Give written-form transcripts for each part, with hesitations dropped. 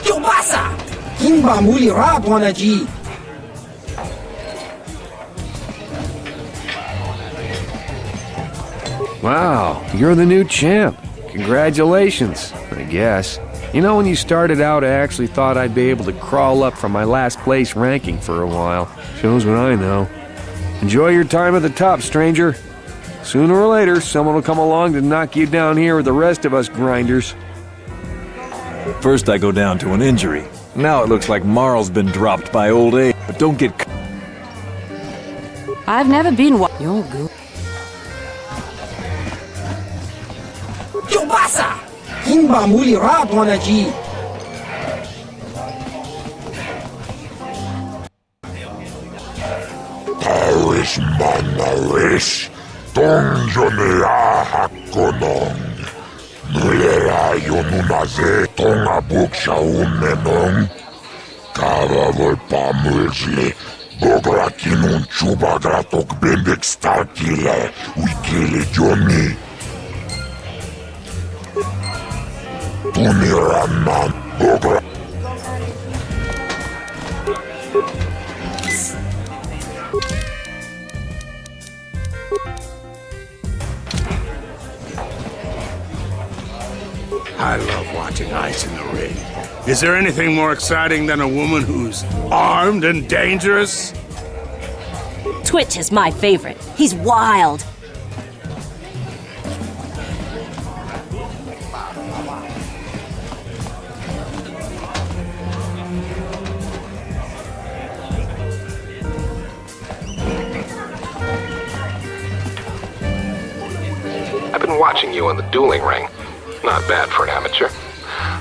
Kielbasa! Kimba muli rapwana ji! Wow, you're the new champ. Congratulations, I guess. You know, when you started out, I actually thought I'd be able to crawl up from my last place ranking for a while. Shows what I know. Enjoy your time at the top, stranger. Sooner or later, someone will come along to knock you down here with the rest of us grinders. First I go down to an injury. Now it looks like Marl's been dropped by old age. But don't get... I've never been You're good. Kielbasa! Kimba muli rapwana ji! Paris Manaris, Tonjonea Hakonong, Mulera Yonunaze, Tonga Buksha Umenong, Kava Volpa Mulsli, Bograkinun Chuba Gratok Bendak Starkile, Wikili Johnny. Tuniranan, Bogra. I love watching ice in the ring. Is there anything more exciting than a woman who's armed and dangerous? Twitch is my favorite. He's wild. I've been watching you on the dueling ring. Not bad for an amateur.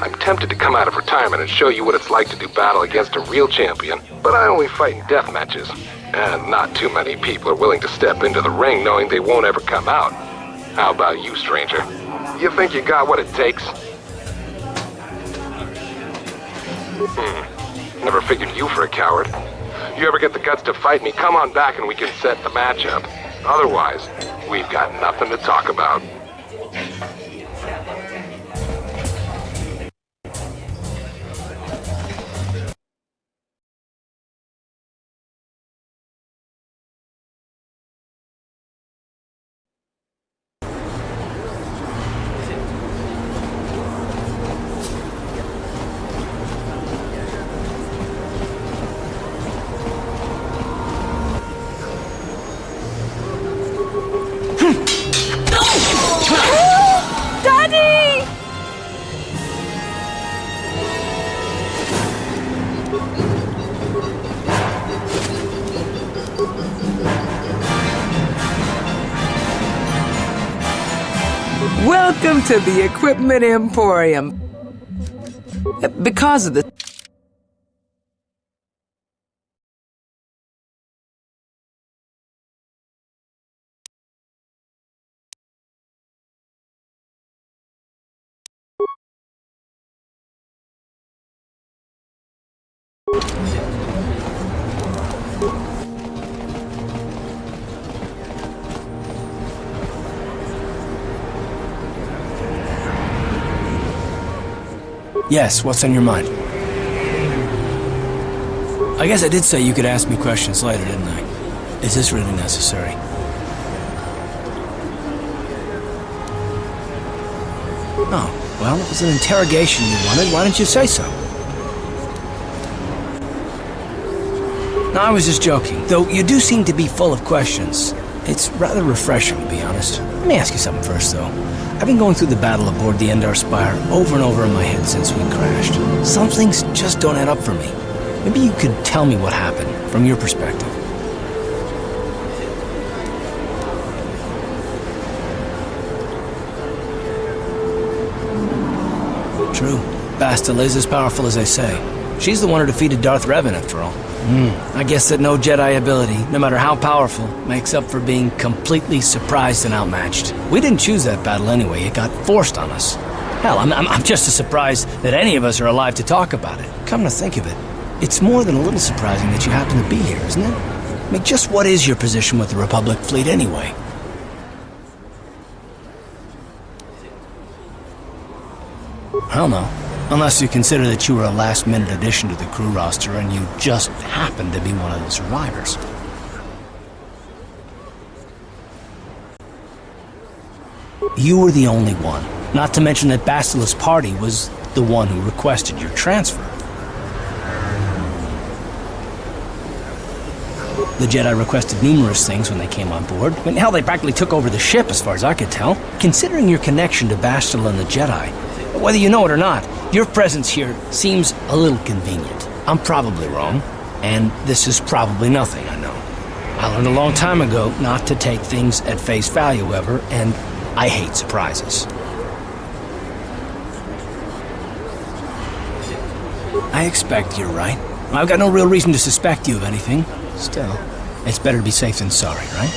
I'm tempted to come out of retirement and show you what it's like to do battle against a real champion, but I only fight in death matches. And not too many people are willing to step into the ring knowing they won't ever come out. How about you, stranger? You think you got what it takes? Never figured you for a coward. You ever get the guts to fight me, come on back and we can set the match up. Otherwise, we've got nothing to talk about. Welcome to the Equipment Emporium. Because of the... Yes, what's on your mind? I guess I did say you could ask me questions later, didn't I? Is this really necessary? Oh, well, it was an interrogation you wanted. Why didn't you say so? No, I was just joking. Though you do seem to be full of questions. It's rather refreshing, to be honest. Let me ask you something first, though. I've been going through the battle aboard the Endar Spire over and over in my head since we crashed. Some things just don't add up for me. Maybe you could tell me what happened, from your perspective. True. Bastila is as powerful as they say. She's the one who defeated Darth Revan, after all. I guess that no Jedi ability, no matter how powerful, makes up for being completely surprised and outmatched. We didn't choose that battle anyway, it got forced on us. Hell, I'm just as surprised that any of us are alive to talk about it. Come to think of it, it's more than a little surprising that you happen to be here, isn't it? I mean, just what is your position with the Republic fleet anyway? I don't know. Unless you consider that you were a last-minute addition to the crew roster and you just happened to be one of the survivors. You were the only one. Not to mention that Bastila's party was the one who requested your transfer. The Jedi requested numerous things when they came on board. I mean, hell, they practically took over the ship as far as I could tell. Considering your connection to Bastila and the Jedi, whether you know it or not, your presence here seems a little convenient. I'm probably wrong, and this is probably nothing, I know. I learned a long time ago not to take things at face value ever, and I hate surprises. I expect you're right. I've got no real reason to suspect you of anything. Still, it's better to be safe than sorry, right?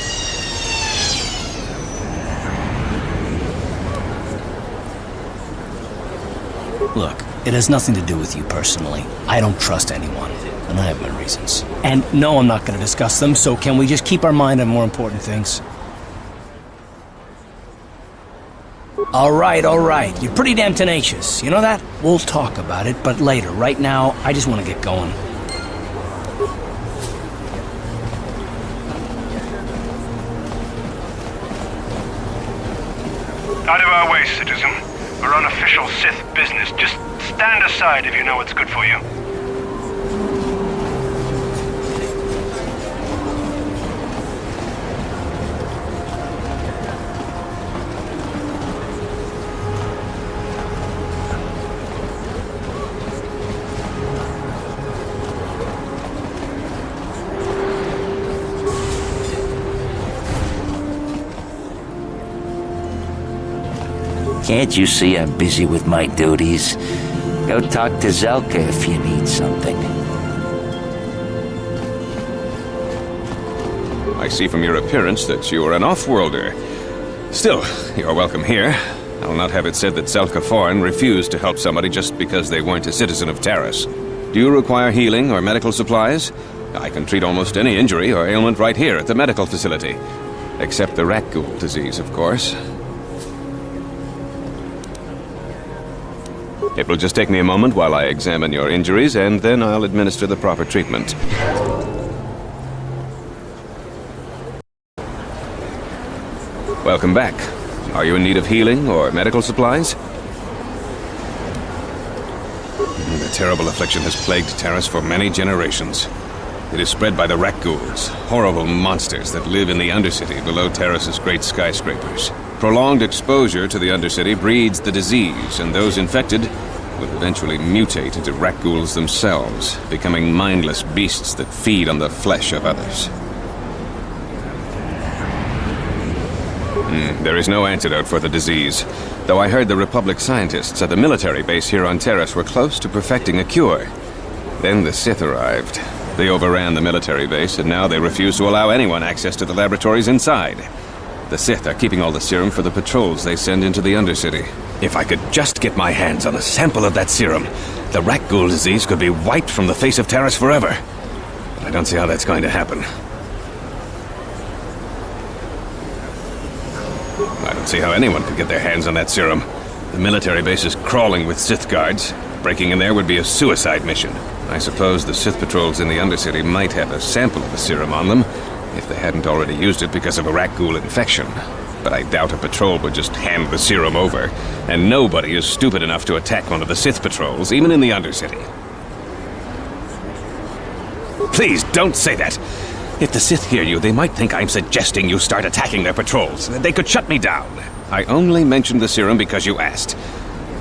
Look, it has nothing to do with you personally. I don't trust anyone, and I have my reasons. And no, I'm not going to discuss them, so can we just keep our mind on more important things? All right. You're pretty damn tenacious. You know that? We'll talk about it, but later. Right now, I just want to get going. Out of our way, citizen. We're on official Sith business. Just stand aside if you know what's good for you. Can't you see I'm busy with my duties? Go talk to Zelka if you need something. I see from your appearance that you are an off-worlder. Still, you're welcome here. I'll not have it said that Zelka Foreign refused to help somebody just because they weren't a citizen of Taris. Do you require healing or medical supplies? I can treat almost any injury or ailment right here at the medical facility. Except the rat ghoul disease, of course. It will just take me a moment while I examine your injuries, and then I'll administer the proper treatment. Welcome back. Are you in need of healing or medical supplies? The terrible affliction has plagued Taris for many generations. It is spread by the rat ghouls, horrible monsters that live in the Undercity below Taris's great skyscrapers. Prolonged exposure to the Undercity breeds the disease, and those infected will eventually mutate into rat ghouls themselves, becoming mindless beasts that feed on the flesh of others. There is no antidote for the disease, though I heard the Republic scientists at the military base here on Taris were close to perfecting a cure. Then the Sith arrived. They overran the military base, and now they refuse to allow anyone access to the laboratories inside. The Sith are keeping all the serum for the patrols they send into the Undercity. If I could just get my hands on a sample of that serum, the rat ghoul disease could be wiped from the face of Taris forever. But I don't see how that's going to happen. I don't see how anyone could get their hands on that serum. The military base is crawling with Sith guards. Breaking in there would be a suicide mission. I suppose the Sith patrols in the Undercity might have a sample of the serum on them, if they hadn't already used it because of a rat ghoul infection. But I doubt a patrol would just hand the serum over, and nobody is stupid enough to attack one of the Sith patrols, even in the Undercity. Please, don't say that! If the Sith hear you, they might think I'm suggesting you start attacking their patrols. They could shut me down. I only mentioned the serum because you asked.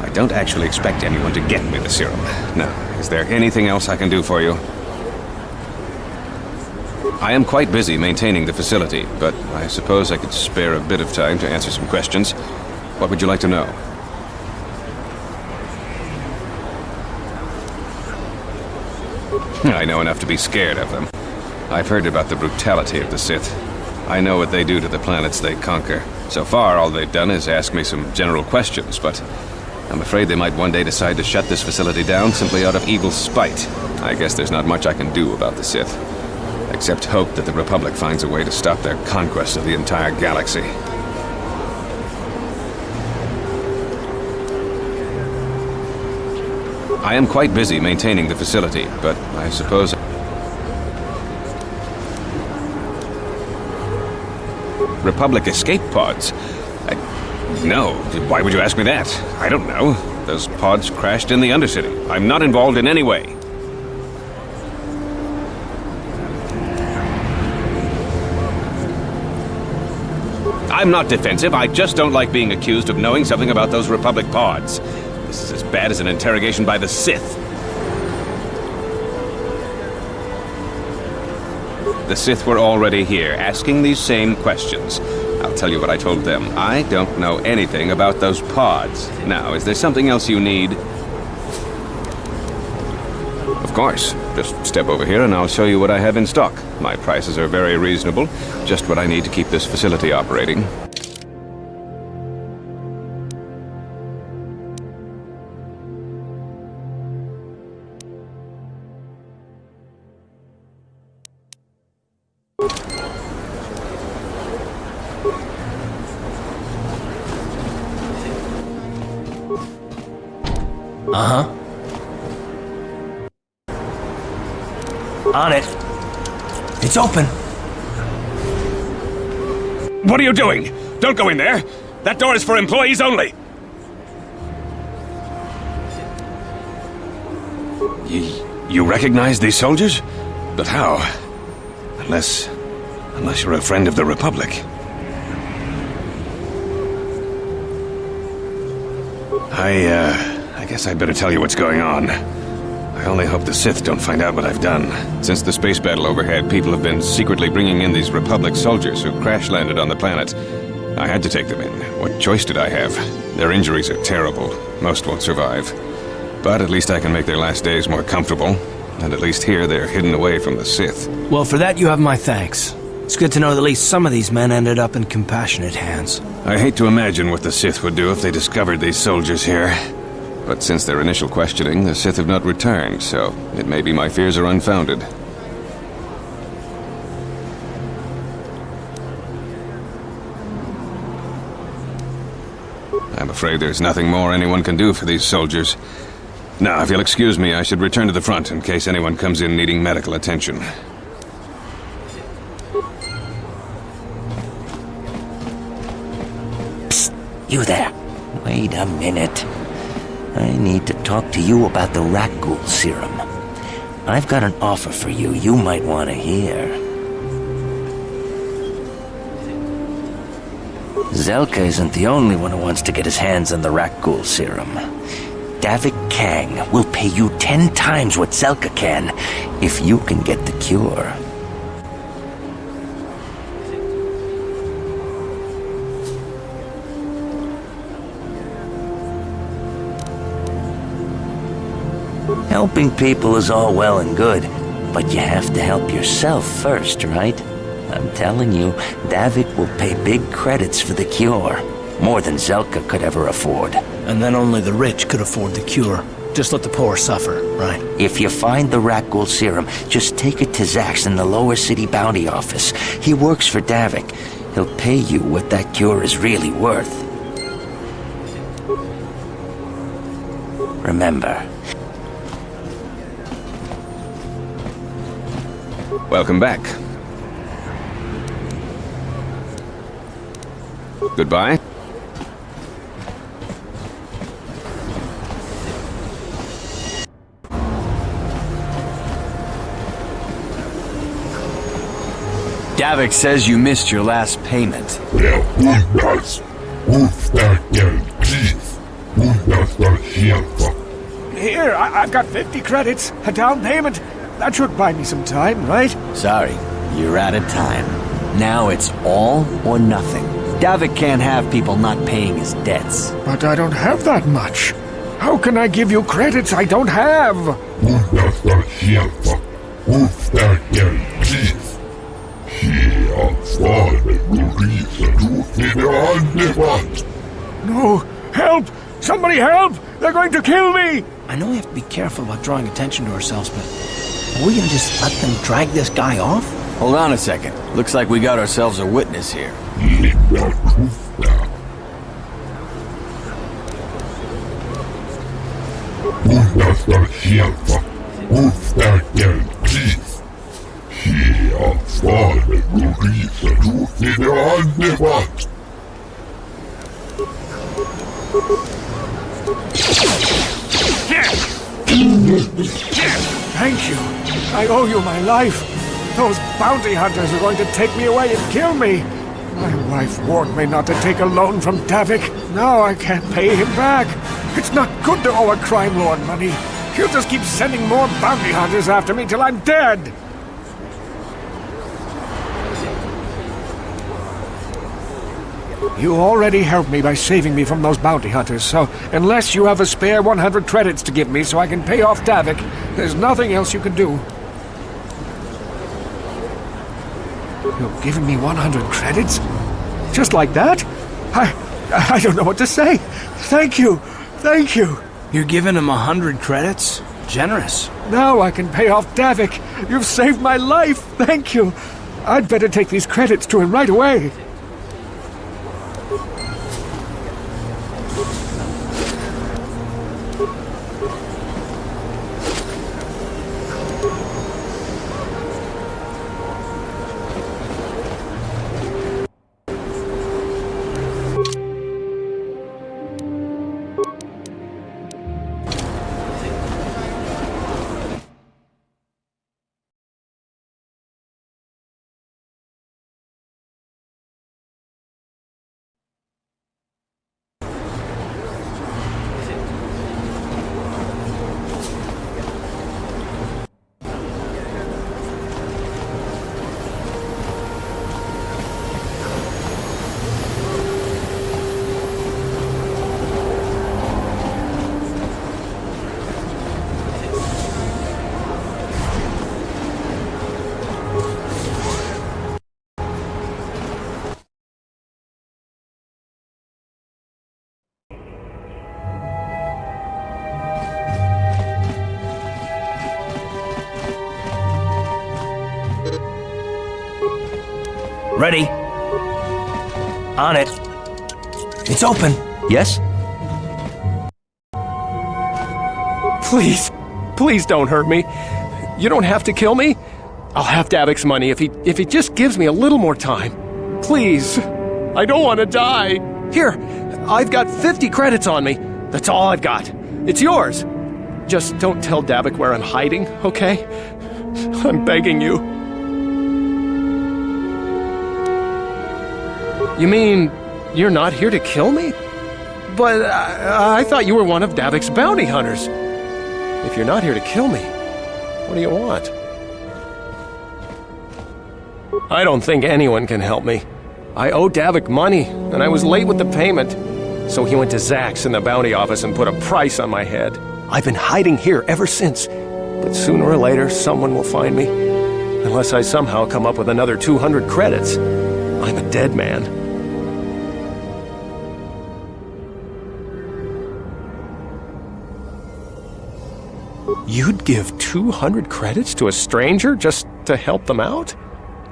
I don't actually expect anyone to get me the serum. Now, is there anything else I can do for you? I am quite busy maintaining the facility, but I suppose I could spare a bit of time to answer some questions. What would you like to know? I know enough to be scared of them. I've heard about the brutality of the Sith. I know what they do to the planets they conquer. So far, all they've done is ask me some general questions, but I'm afraid they might one day decide to shut this facility down simply out of evil spite. I guess there's not much I can do about the Sith, except hope that the Republic finds a way to stop their conquest of the entire galaxy. I am quite busy maintaining the facility, but I suppose... Republic escape pods? No. Why would you ask me that? I don't know. Those pods crashed in the Undercity. I'm not involved in any way. I'm not defensive. I just don't like being accused of knowing something about those Republic pods. This is as bad as an interrogation by the Sith. The Sith were already here, asking these same questions. I'll tell you what I told them. I don't know anything about those pods. Now, is there something else you need? Of course. Just step over here and I'll show you what I have in stock. My prices are very reasonable. Just what I need to keep this facility operating. Uh-huh. On it. It's open. What are you doing? Don't go in there! That door is for employees only! You recognize these soldiers? But how? Unless you're a friend of the Republic. I guess I'd better tell you what's going on. I only hope the Sith don't find out what I've done. Since the space battle overhead, people have been secretly bringing in these Republic soldiers who crash-landed on the planet. I had to take them in. What choice did I have? Their injuries are terrible. Most won't survive. But at least I can make their last days more comfortable. And at least here, they're hidden away from the Sith. Well, for that you have my thanks. It's good to know that at least some of these men ended up in compassionate hands. I hate to imagine what the Sith would do if they discovered these soldiers here. But since their initial questioning, the Sith have not returned, so it may be my fears are unfounded. I'm afraid there's nothing more anyone can do for these soldiers. Now, if you'll excuse me, I should return to the front in case anyone comes in needing medical attention. Psst, you there. Wait a minute. I need to talk to you about the Rakghoul serum. I've got an offer for you might want to hear. Zelka isn't the only one who wants to get his hands on the Rakghoul serum. Davik Kang will pay you 10 times what Zelka can if you can get the cure. Helping people is all well and good, but you have to help yourself first, right? I'm telling you, Davik will pay big credits for the cure. More than Zelka could ever afford. And then only the rich could afford the cure. Just let the poor suffer, right? If you find the Rakghoul serum, just take it to Zax in the lower city bounty office. He works for Davik. He'll pay you what that cure is really worth. Remember. Welcome back. Goodbye. Davik says you missed your last payment. Here, I've got 50 credits, a down payment. That should buy me some time, right? Sorry, you're out of time. Now it's all or nothing. Davik can't have people not paying his debts. But I don't have that much. How can I give you credits I don't have? No! Help! Somebody help! They're going to kill me! I know we have to be careful about drawing attention to ourselves, but are we gonna just let them drag this guy off? Hold on a second. Looks like we got ourselves a witness here. tästä sieltä mustaken pris. Hier fahren Riesen annevat. Thank you. I owe you my life. Those bounty hunters are going to take me away and kill me. My wife warned me not to take a loan from Davik. Now I can't pay him back. It's not good to owe a crime lord money. He'll just keep sending more bounty hunters after me till I'm dead. You already helped me by saving me from those bounty hunters, so unless you have a spare 100 credits to give me so I can pay off Davik, there's nothing else you can do. You're giving me 100 credits? Just like that? I don't know what to say. Thank you. Thank you. You're giving him 100 credits? Generous. Now I can pay off Davik. You've saved my life. Thank you. I'd better take these credits to him right away. Ready. On it. It's open. Yes? Please don't hurt me. You don't have to kill me. I'll have Davik's money if he just gives me a little more time. Please. I don't want to die. Here, I've got 50 credits on me. That's all I've got. It's yours. Just don't tell Davik where I'm hiding, okay? I'm begging you. You mean you're not here to kill me? But I thought you were one of Davik's bounty hunters. If you're not here to kill me, what do you want? I don't think anyone can help me. I owe Davik money, and I was late with the payment. So he went to Zach's in the bounty office and put a price on my head. I've been hiding here ever since. But sooner or later, someone will find me. Unless I somehow come up with another 200 credits. I'm a dead man. You'd give 200 credits to a stranger just to help them out?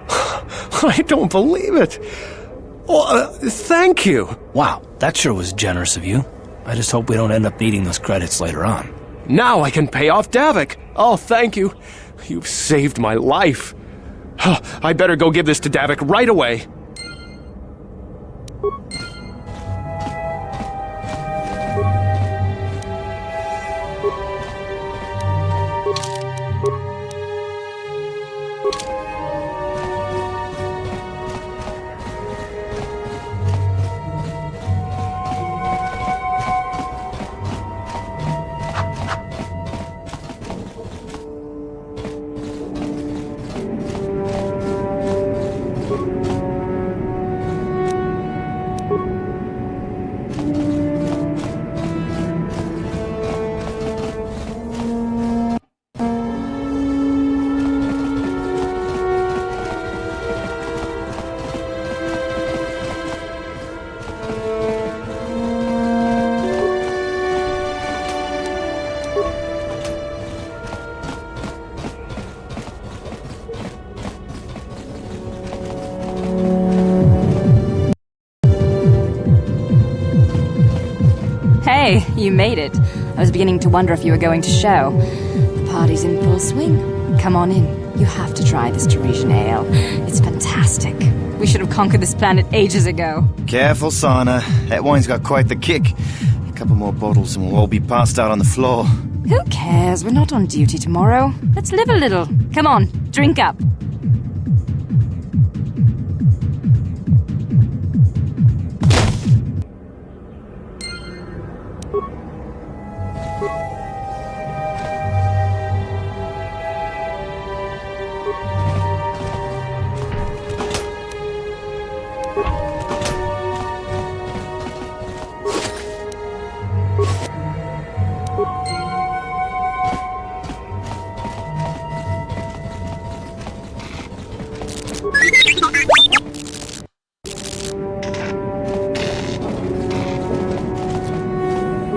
I don't believe it. Well, thank you. Wow, that sure was generous of you. I just hope we don't end up needing those credits later on. Now I can pay off Davik. Oh, thank you. You've saved my life. I better go give this to Davik right away. Hey, you made it. I was beginning to wonder if you were going to show. The party's in full swing. Come on in. You have to try this Teresian ale. It's fantastic. We should have conquered this planet ages ago. Careful, Sana. That wine's got quite the kick. A couple more bottles and we'll all be passed out on the floor. Who cares? We're not on duty tomorrow. Let's live a little. Come on, drink up.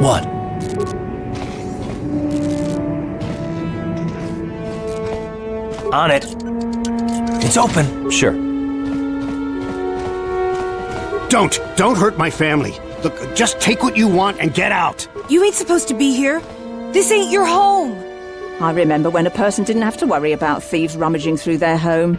What? On it. It's open. Sure. Don't hurt my family. Look, just take what you want and get out. You ain't supposed to be here. This ain't your home. I remember when a person didn't have to worry about thieves rummaging through their home.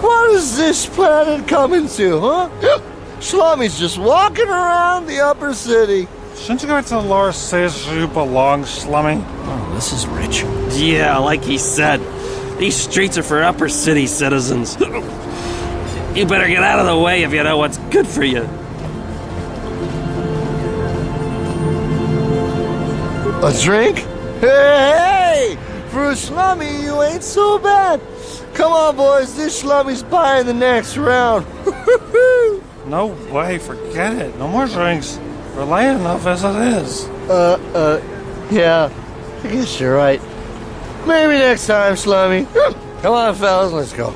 What is this planet coming to, huh? Slummy's just walking around the upper city. Shouldn't you go to Lore says you belong, Slummy? Oh, this is rich. Yeah, like he said. These streets are for upper city citizens. You better get out of the way if you know what's good for you. A drink? Hey! For a slummy, you ain't so bad. Come on, boys. This slummy's buying the next round. No way, forget it. No more drinks. We're late enough as it is. Yeah. I guess you're right. Maybe next time, slummy. Come on, fellas, let's go.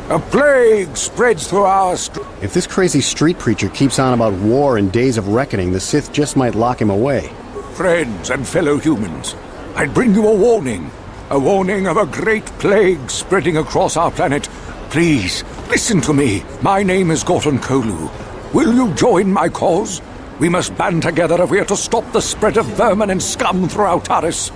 A plague spreads through our street. If this crazy street preacher keeps on about war and days of reckoning, the Sith just might lock him away. Friends and fellow humans, I bring you a warning. A warning of a great plague spreading across our planet. Please, listen to me. My name is Gorton Kolu. Will you join my cause? We must band together if we are to stop the spread of vermin and scum throughout Taris.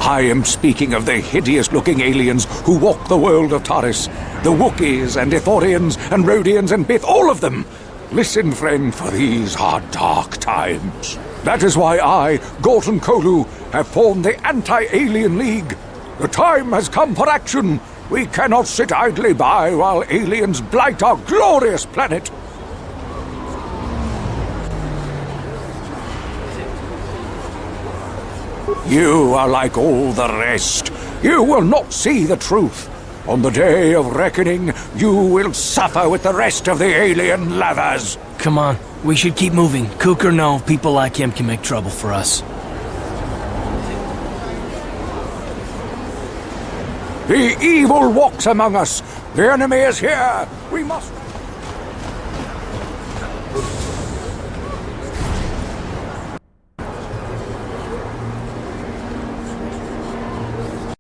I am speaking of the hideous-looking aliens who walk the world of Taris. The Wookiees and Ithorians and Rhodians and Bith, all of them. Listen, friend, for these are dark times. That is why I, Gorton Kolu, have formed the Anti-Alien League. The time has come for action. We cannot sit idly by while aliens blight our glorious planet. You are like all the rest. You will not see the truth. On the day of reckoning, you will suffer with the rest of the alien lathers. Come on, we should keep moving. Kook or no, people like him can make trouble for us. The evil walks among us. The enemy is here. We must...